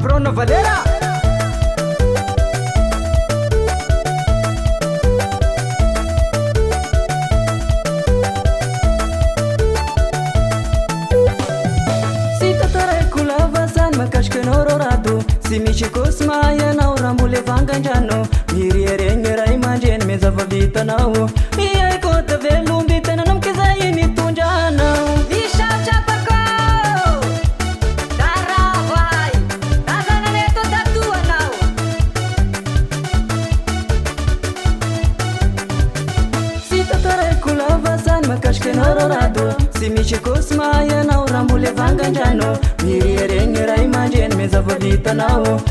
Bruno Valera. Simici cosmaia na urambule vanganjano mirierengerai manjen meza vavita nao iai kota velumbi tena namkizai mitunjana Isha chapako Daravai Dazananeto tatua nao Sita tare kulava san makashke nororado Simici cosmaia na urambule vanganjano mirierengerai manjen meza vavita nao